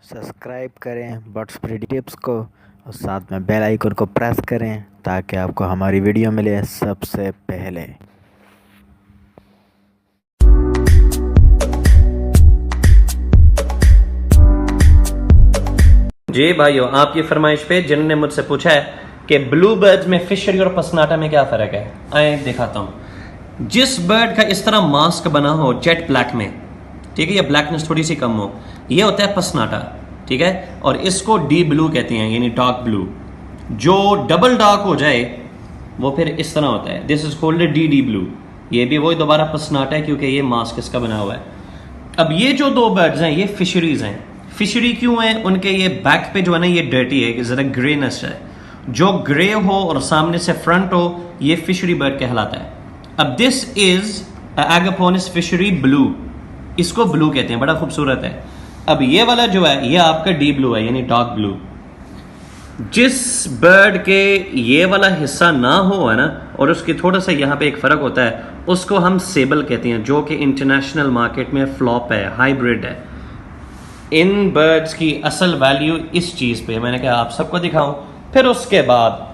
Subscribe करें birds pretty tips को और साथ में बेल आइकन को प्रेस करें ताकि आपको हमारी वीडियो मिले सबसे पहले। जी भाइयों, आपकी फरमाइश पे जिन्होंने मुझसे पूछा है कि ब्लू बर्ड्स में फिशरी और पसनाटा में क्या फ़र्क है, आए दिखाता हूँ। जिस बर्ड का इस तरह मास्क बना हो जेट ब्लैक में, ठीक है, या ब्लैकनेस थोड़ी सी कम हो, ये होता है पसनाटा, ठीक है। और इसको डी ब्लू कहते हैं, यानी डार्क ब्लू। जो डबल डार्क हो जाए वो फिर इस तरह होता है, this is called D blue. ये भी वही दोबारा पसनाटा है क्योंकि ये मास्क इसका बना हुआ है। अब ये जो दो बर्ड्स हैं ये फिशरीज हैं। फिशरी क्यों है? उनके ये बैक पे जो है ना ये डर्टी है, ज़रा ग्रेनेस है। जो ग्रे हो और सामने से फ्रंट हो ये फिशरी बर्ड कहलाता है। अब दिस इज एगापोनिस फिशरी ब्लू, इसको ब्लू कहते हैं, बड़ा खूबसूरत है। अब ये वाला जो है ये आपका डी ब्लू है, यानी डार्क ब्लू। जिस बर्ड के ये वाला हिस्सा ना हो है ना, और उसकी थोड़ा सा यहाँ पे एक फ़र्क होता है, उसको हम सेबल कहते हैं, जो कि इंटरनेशनल मार्केट में फ्लॉप है, हाइब्रिड है। इन बर्ड्स की असल वैल्यू इस चीज़ पे मैंने कहा आप सबको दिखाऊं। फिर उसके बाद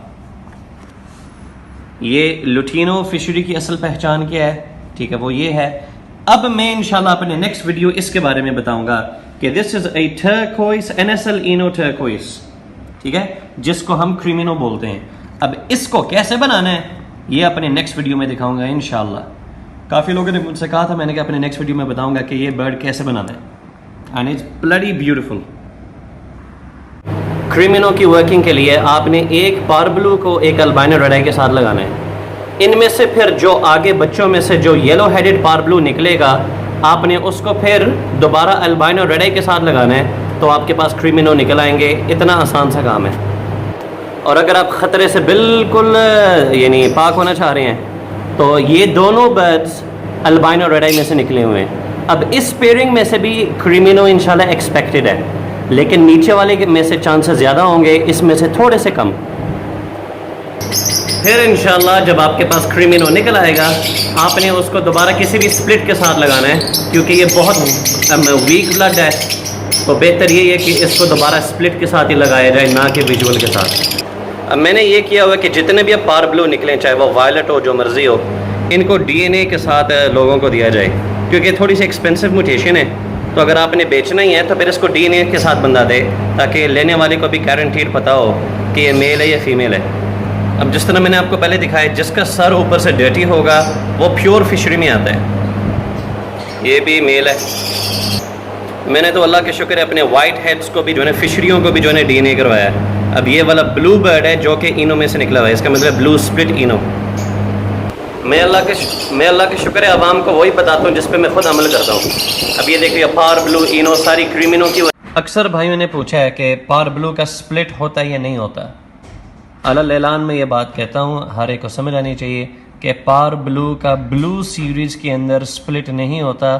ये लुटिनो फिशरी की असल पहचान क्या है, ठीक है, वो ये है। अब मैं इंशाल्लाह अपने नेक्स्ट वीडियो इसके बारे में बताऊंगा कि this is a turquoise NSL Eno turquoise, ठीक है, जिसको हम क्रीमिनो बोलते हैं। अब इसको कैसे बनाना है ये अपने नेक्स्ट वीडियो में दिखाऊंगा इंशाल्लाह। काफ़ी लोगों ने मुझसे कहा था, मैंने कहा अपने नेक्स्ट वीडियो में बताऊंगा कि ये बर्ड कैसे बनाना है, एंड इट्स ब्लडी ब्यूटीफुल। क्रीमिनो की वर्किंग के लिए आपने एक पारब्लू को एक अल्बाइनो रेड आई के साथ लगाना है। इनमें से फिर जो आगे बच्चों में से जो येलो हेडेड पारब्लू निकलेगा, आपने उसको फिर दोबारा अल्बाइनो रेड आई के साथ लगाना है, तो आपके पास क्रीमिनो निकल आएंगे। इतना आसान सा काम है। और अगर आप ख़तरे से बिल्कुल यानी पाक होना चाह रहे हैं तो ये दोनों बर्ड्स अल्बाइनो रेड आई में से निकले हुए हैं। अब इस पेयरिंग में से भी क्रीमिनो इंशाल्लाह एक्सपेक्टेड है, लेकिन नीचे वाले में से चांसेस ज़्यादा होंगे, इसमें से थोड़े से कम। फिर इंशाल्लाह जब आपके पास क्रीमिनो निकल आएगा, आपने उसको दोबारा किसी भी स्प्लिट के साथ लगाना है, क्योंकि ये बहुत वीक ब्लड है, तो बेहतर ये है कि इसको दोबारा स्प्लिट के साथ ही लगाया जाए, ना कि विजुअल के साथ। अब मैंने ये किया हुआ कि जितने भी अब पारब्लू निकलें, चाहे वो वायलेट हो, जो मर्जी हो, इनको DNA के साथ लोगों को दिया जाए, क्योंकि थोड़ी सी एक्सपेंसिव म्यूटेशन है। तो अगर आपने बेचना ही है तो फिर इसको DNA के साथ बंदा दे, ताकि लेने वाले को भी गारंटीड पता हो कि ये मेल है या फीमेल है। अब जिस तरह मैंने आपको पहले दिखाया, जिसका सर ऊपर से डर्टी होगा वो प्योर फिशरी में आता है। ये भी मेल है। मैंने तो अल्लाह के शुक्र है अपने वाइट हेड्स को भी जो है फिशरियों को भी जो है DNA करवाया है। अब ये वाला ब्लू बर्ड है जो कि इनो में से निकला हुआ है, इसका मतलब ब्लू स्प्लिट इनो। मैं अल्लाह के शुक्र है आवाम को वही बताता हूँ जिस पे मैं खुद अमल करता हूँ। अब ये देखिए पार ब्लू इनो सारी क्रीमिनो की। अक्सर भाइयों ने पूछा है कि पार ब्लू का स्प्लिट होता है या नहीं होता। अलल ऐलान में ये बात कहता हूँ, हर एक को समझ आनी चाहिए कि पार ब्लू का ब्लू सीरीज के अंदर स्प्लिट नहीं होता,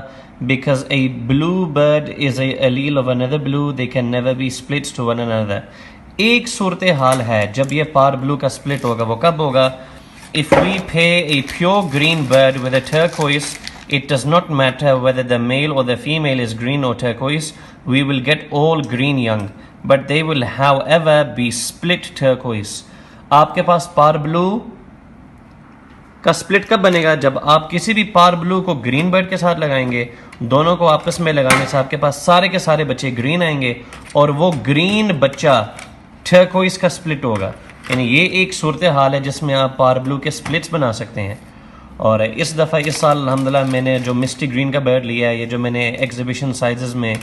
because a blue bird is a allele of another blue, they can never be splits to one another. एक सूरत हाल है जब ये पार ब्लू का स्प्लिट होगा, वो कब होगा? If we pair a pure green bird with a turquoise, it does not matter whether the male or the female is green or turquoise, we will get all green young, but they will however be split turquoise. आपके पास पार blue का split कब बनेगा? जब आप किसी भी पार blue को green bird के साथ लगाएंगे, दोनों को आपस में लगाने से आपके पास सारे के सारे बच्चे ग्रीन आएंगे, और वो ग्रीन बच्चा टर्कोइस का स्प्लिट होगा। यानी ये एक सूरत हाल है जिसमें आप पार ब्लू के स्प्लिट्स बना सकते हैं। और इस दफ़ा इस साल अल्हम्दुलिल्लाह मैंने जो मिस्टी ग्रीन का बर्ड लिया है, ये जो मैंने एग्जीबिशन साइज़ में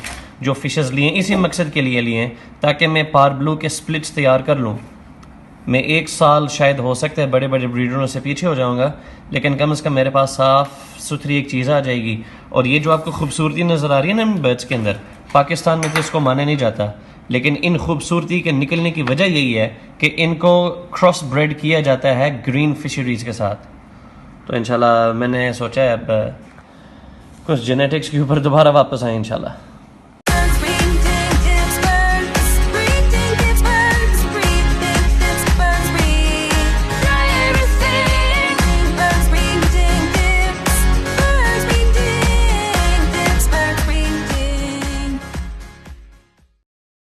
जो फ़िशेस लिए इसी मकसद के लिए हैं ताकि मैं पार ब्लू के स्प्लिट्स तैयार कर लूँ। मैं एक साल शायद हो सकता है बड़े बड़े ब्रीडरों से पीछे हो जाऊँगा, लेकिन कम से कम मेरे पास साफ़ सुथरी एक चीज़ आ जाएगी। और ये जो आपको खूबसूरती नज़र आ रही है ना बर्ड्स के अंदर, पाकिस्तान में तो इसको माना नहीं जाता, लेकिन इन खूबसूरती के निकलने की वजह यही है कि इनको क्रॉस ब्रेड किया जाता है ग्रीन फिशरीज के साथ। तो इंशाल्लाह मैंने सोचा है अब कुछ जेनेटिक्स के ऊपर दोबारा वापस आए इंशाल्लाह।